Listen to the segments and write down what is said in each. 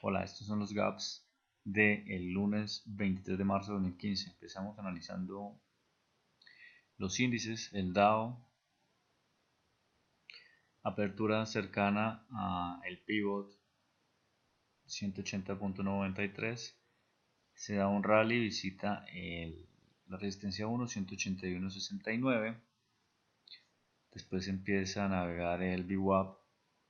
Hola, estos son los gaps del lunes 23 de marzo de 2015. Empezamos analizando los índices, el Dow, apertura cercana a el pivot 180.93, se da un rally, visita la resistencia 1, 181.69, después empieza a navegar el VWAP,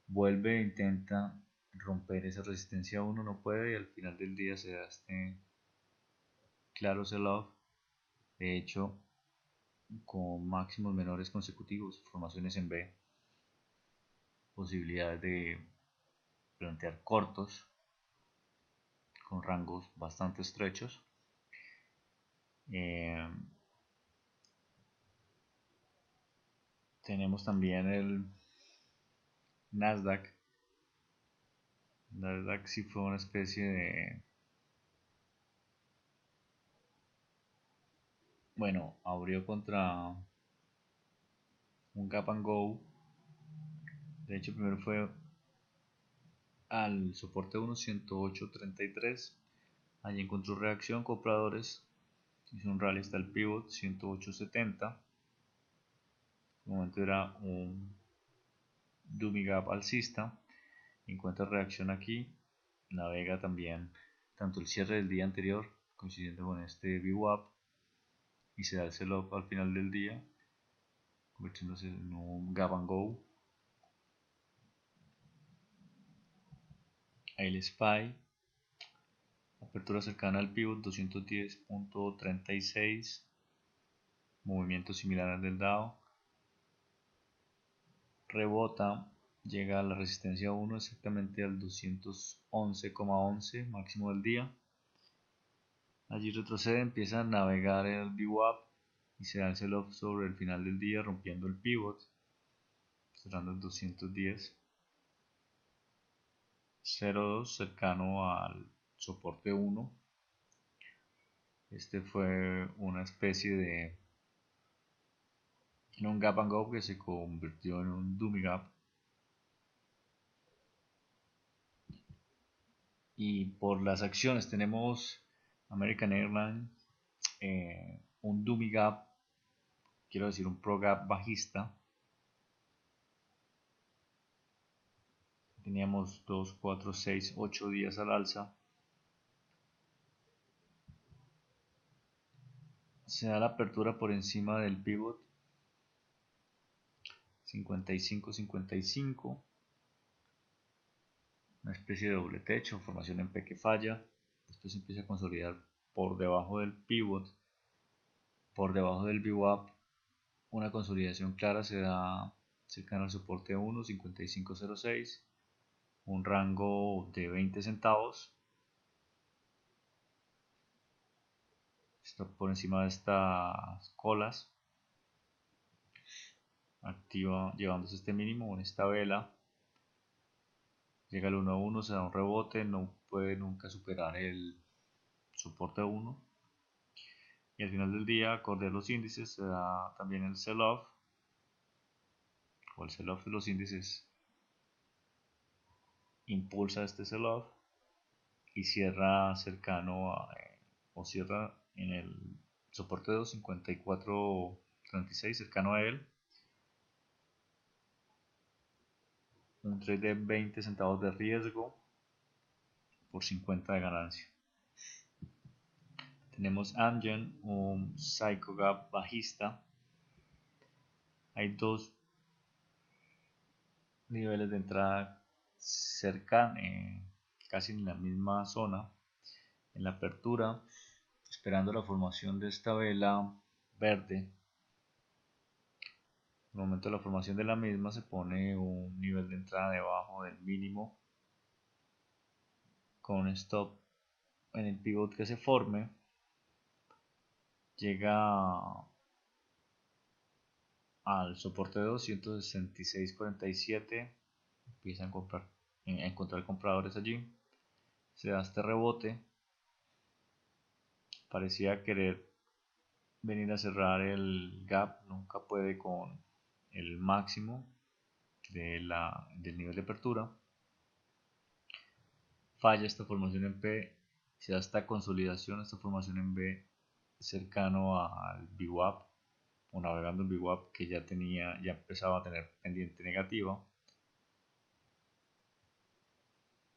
vuelve e intenta romper esa resistencia 1, no puede, y al final del día se da este claro sell-off, de hecho con máximos menores consecutivos, formaciones en B, posibilidades de plantear cortos con rangos bastante estrechos. Tenemos también el Nasdaq. Nasdaq sí fue una especie de, bueno, abrió contra un gap and go. De hecho, primero fue al soporte 1, 108.33. Allí encontró reacción, compradores, hizo un rally hasta el pivot 108.70. En el momento era un dummy gap alcista, encuentra reacción aquí, navega también tanto el cierre del día anterior coincidiendo con este VWAP y se da el sell-off al final del día, convirtiéndose en un gap and go. Ahí el SPY, apertura cercana al pivot 210.36, movimiento similar al del Dow, rebota, llega a la resistencia 1 exactamente al 211.11, máximo del día. Allí retrocede, empieza a navegar el VWAP y se da el sell-off sobre el final del día, rompiendo el pivot, cerrando el 210.02 cercano al soporte 1. Este fue una especie de un gap and go que se convirtió en un dummy gap. Y por las acciones tenemos American Airlines, un dummy gap, quiero decir un pro gap bajista. Teníamos 2, 4, 6, 8 días al alza. Se da la apertura por encima del pivot 55-55, una especie de doble techo, formación en P que falla, después empieza a consolidar por debajo del pivot, por debajo del VWAP, una consolidación clara se da cercano al soporte 1, 55.06, un rango de 20 centavos, está por encima de estas colas, activa llevándose este mínimo en esta vela, llega al 1-1, se da un rebote, no puede nunca superar el soporte 1 y al final del día, acorde a los índices, se da también el sell-off o el sell-off de los índices impulsa este sell-off y cierra cercano a, o cierra en el soporte 2, 54.36, cercano a él, un trade de 20 centavos de riesgo por 50 de ganancia. Tenemos Amgen, un Psycho Gap bajista. Hay dos niveles de entrada cerca, casi en la misma zona, en la apertura, esperando la formación de esta vela verde. En el momento de la formación de la misma se pone un nivel de entrada debajo del mínimo con stop en el pivot que se forme, llega al soporte de 266.47, empiezan a encontrar compradores allí, se da este rebote, parecía querer venir a cerrar el gap, nunca puede con el máximo del nivel de apertura, falla esta formación en P, se da esta consolidación, esta formación en B cercano al VWAP o navegando en VWAP que ya empezaba a tener pendiente negativa.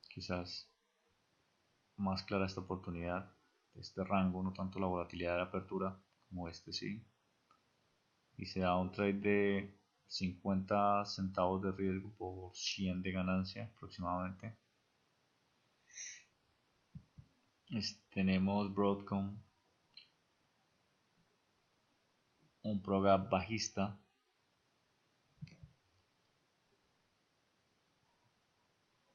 Quizás más clara esta oportunidad de este rango, no tanto la volatilidad de la apertura como este sí. Y se da un trade de 50 centavos de riesgo por 100 de ganancia aproximadamente. Tenemos Broadcom, un ProGap bajista.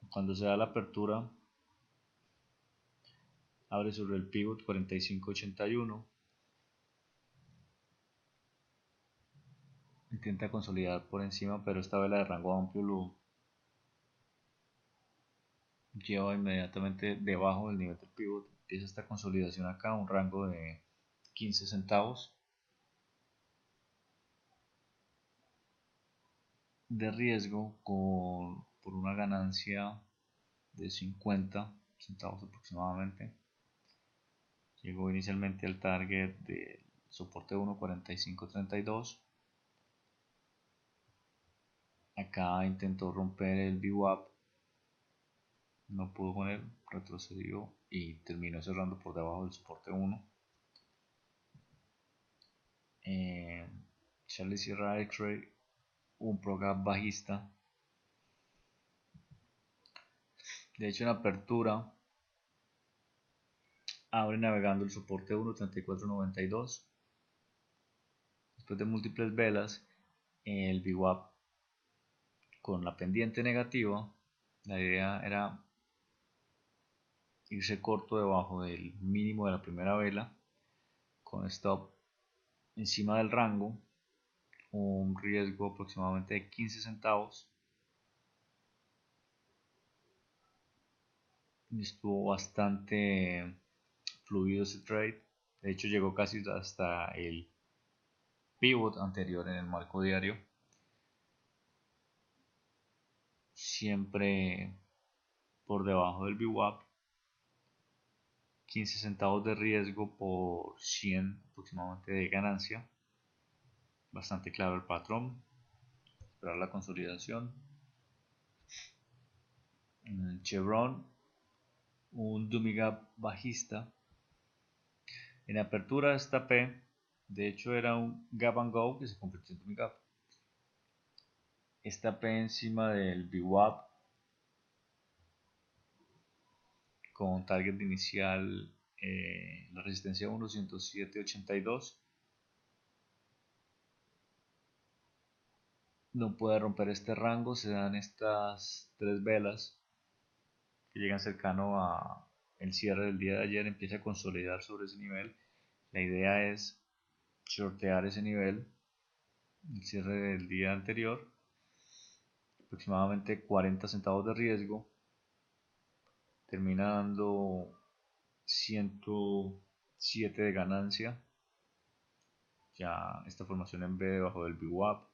Cuando se da la apertura, abre sobre el pivot 4581. Intenta consolidar por encima, pero esta vela de rango amplio lo lleva inmediatamente debajo del nivel del pivot. Empieza esta consolidación acá, un rango de 15 centavos de riesgo por una ganancia de 50 centavos aproximadamente. Llegó inicialmente al target del soporte 1.4532. Acá intentó romper el VWAP, no pudo con él, retrocedió y terminó cerrando por debajo del soporte 1. Charlie Sierra X-Ray, un ProGap bajista. De hecho, en apertura abre navegando el soporte 1.3492. Después de múltiples velas, el VWAP con la pendiente negativa, la idea era irse corto debajo del mínimo de la primera vela con stop encima del rango, un riesgo aproximadamente de 15 centavos. Estuvo bastante fluido ese trade, de hecho llegó casi hasta el pivot anterior en el marco diario, siempre por debajo del VWAP. 15 centavos de riesgo por 100 aproximadamente de ganancia. Bastante claro el patrón. Esperar la consolidación. Chevron, un dummy gap bajista. En apertura esta P, de hecho era un gap and go que se convirtió en dummy gap. Esta P encima del VWAP con target inicial la resistencia 1.107.82. No puede romper este rango, se dan estas tres velas que llegan cercano a el cierre del día de ayer, empieza a consolidar sobre ese nivel. La idea es shortear ese nivel, el cierre del día anterior, aproximadamente 40 centavos de riesgo, termina dando 107 de ganancia. Ya esta formación en B debajo del VWAP,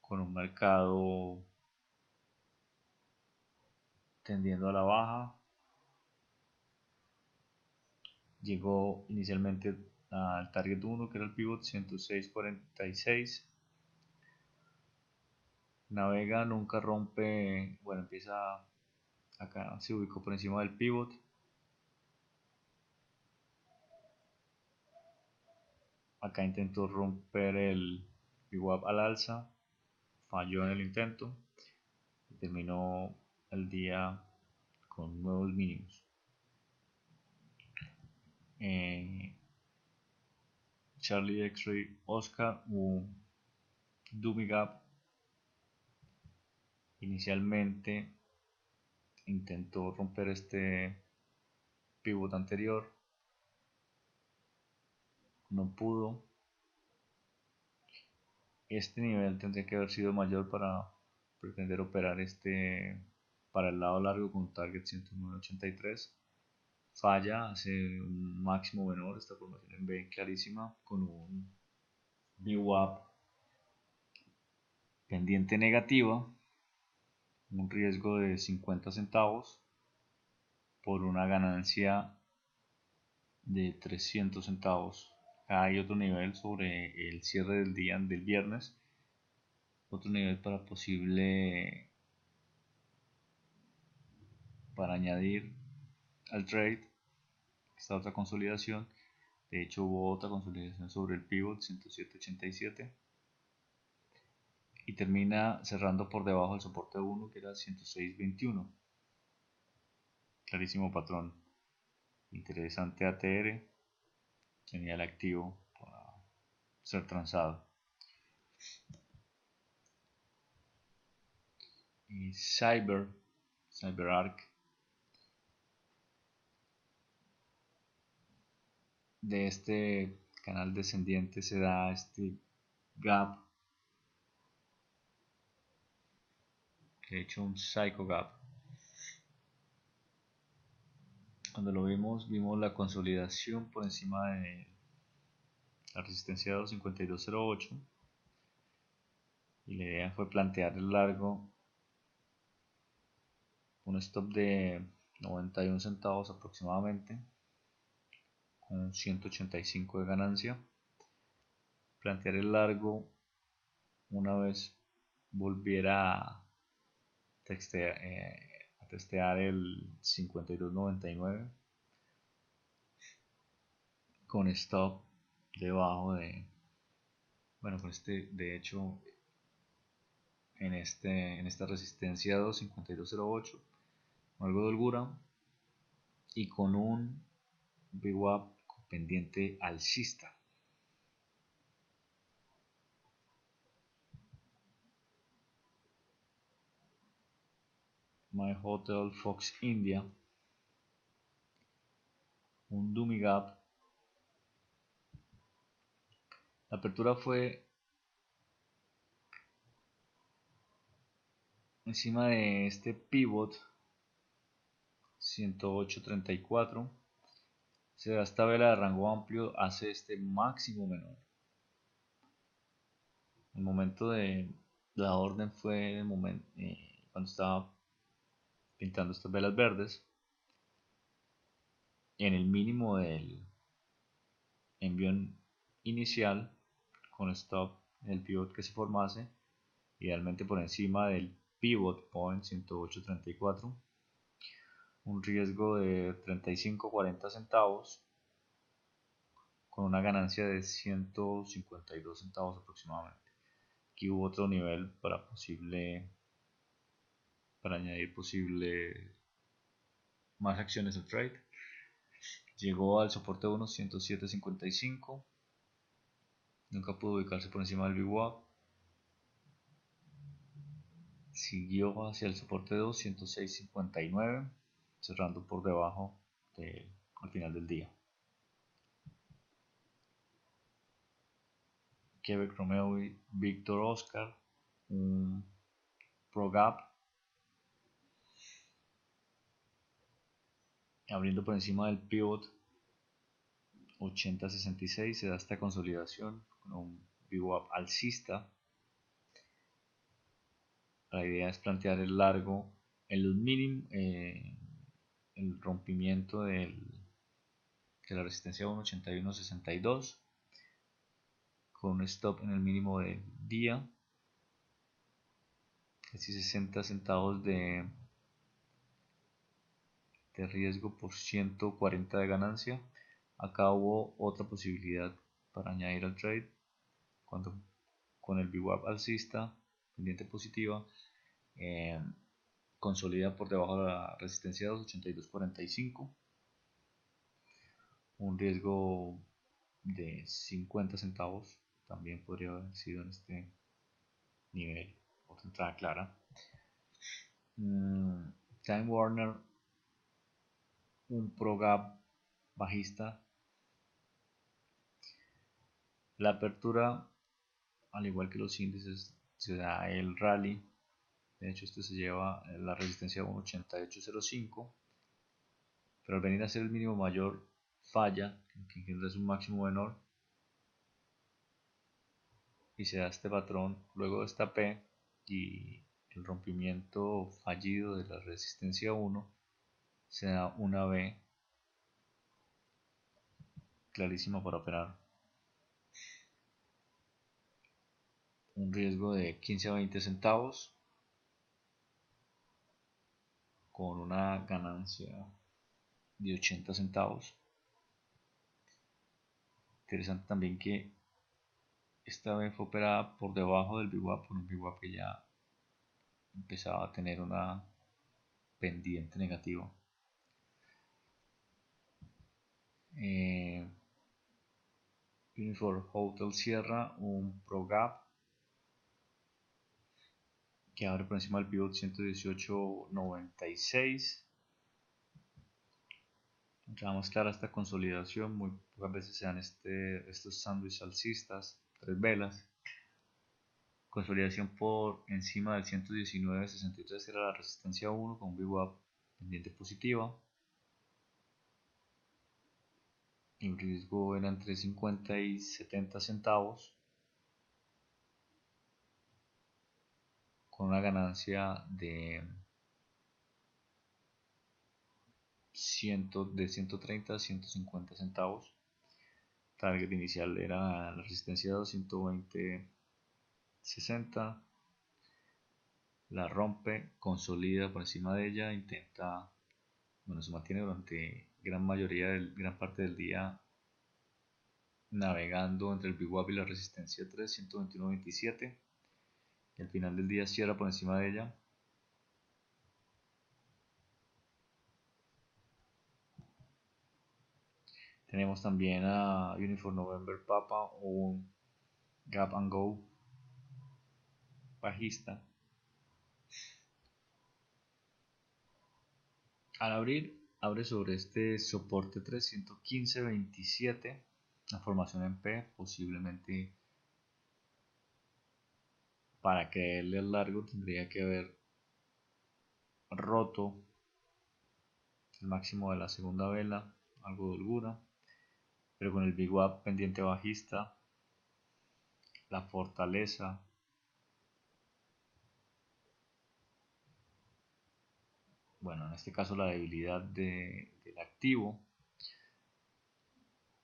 con un mercado tendiendo a la baja. Llegó inicialmente al target 1 que era el pivot 106.46. Navega, nunca rompe, bueno, empieza acá, se ubicó por encima del pivot. Acá intentó romper el VWAP al alza, falló en el intento y terminó el día con nuevos mínimos. Charlie X-Ray Oscar, un dummy gap. Inicialmente intentó romper este pivot anterior, no pudo. Este nivel tendría que haber sido mayor para pretender operar para el lado largo con target 109.83. Falla, hace un máximo menor, esta formación en B clarísima con un VWAP pendiente negativa, un riesgo de 50 centavos. por una ganancia de 300 centavos. Acá hay otro nivel sobre el cierre del día del viernes, otro nivel para añadir al trade, esta otra consolidación. De hecho hubo otra consolidación sobre el pivot 107.87 y termina cerrando por debajo del soporte 1 que era 106.21. Clarísimo patrón. Interesante ATR, tenía el activo para ser transado. Y CyberArk, de este canal descendiente se da este gap, de hecho un psycho gap. Cuando lo vimos la consolidación por encima de la resistencia de 252.08 y la idea fue plantear el largo, un stop de 91 centavos aproximadamente con 185 de ganancia, plantear el largo una vez volviera a testear el 52.99 con stop debajo de, bueno, con de hecho en esta resistencia 2.5208 con algo de holgura y con un VWAP pendiente alcista. My Hotel Fox India, un dummy gap. La apertura fue encima de este pivot 108.34. Se da esta vela de rango amplio, hace este máximo menor. El momento de la orden fue el momento cuando estaba pintando estas velas verdes en el mínimo del envío inicial con stop en el pivot que se formase, idealmente por encima del pivot point 108.34, un riesgo de 35-40 centavos con una ganancia de 152 centavos aproximadamente. Aquí hubo otro nivel para añadir más acciones al trade. Llegó al soporte 1 107.55, nunca pudo ubicarse por encima del VWAP, siguió hacia el soporte 2 106.59, cerrando por debajo al final del día. Quebec Romeo y Victor Oscar, un Pro Gap, abriendo por encima del pivot 80.66, se da esta consolidación con un VWAP alcista. La idea es plantear el largo en los mínimos, el rompimiento de la resistencia 1.8162 con un stop en el mínimo del día, casi 60 centavos de riesgo por 140 de ganancia. Acá hubo otra posibilidad para añadir al trade cuando con el VWAP alcista pendiente positiva consolida por debajo de la resistencia 2.8245, un riesgo de 50 centavos también podría haber sido en este nivel, otra entrada clara. Time Warner, un Pro Gap bajista. La apertura, al igual que los índices, se da el rally. De hecho, este se lleva la resistencia 1.8805, pero al venir a ser el mínimo mayor falla, que engendra un máximo menor, y se da este patrón luego de esta P y el rompimiento fallido de la resistencia 1, se da una B clarísima para operar. Un riesgo de 15 a 20 centavos con una ganancia de 80 centavos. Interesante también que esta vez fue operada por debajo del VWAP, por un VWAP que ya empezaba a tener una pendiente negativa. Unifor Hotel cierra un ProGap que abre por encima del pivot 118.96. Vamos clara esta consolidación, muy pocas veces se dan estos sándwiches alcistas, 3 velas. Consolidación por encima del 119.63 era la resistencia 1 con un VWAP pendiente positiva. El riesgo era entre 50 y 70 centavos con una ganancia de 130 a 150 centavos. Target inicial era la resistencia 220.60, la rompe, consolida por encima de ella, intenta, bueno, se mantiene durante gran parte del día navegando entre el VWAP y la resistencia 3, 121.27, y al final del día cierra por encima de ella. Tenemos también a Unifor November Papa, un Gap and Go bajista. Al abrir, abre sobre este soporte 315.27, la formación en P, posiblemente para caerle al largo tendría que haber roto el máximo de la segunda vela, algo de holgura, pero con el VWAP pendiente bajista, la fortaleza, bueno, en este caso la debilidad del activo,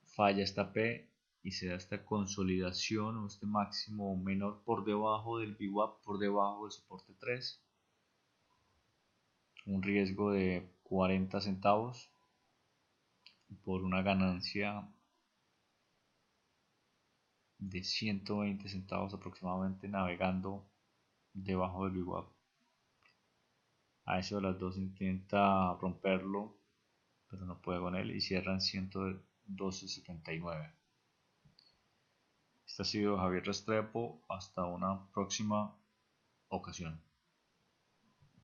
falla esta P y se da esta consolidación o este máximo menor por debajo del VWAP, por debajo del soporte 3, un riesgo de 40 centavos por una ganancia de 120 centavos aproximadamente navegando debajo del VWAP. A eso de las 2 intenta romperlo, pero no puede con él y cierra en 112.79. Este ha sido Javier Restrepo. Hasta una próxima ocasión.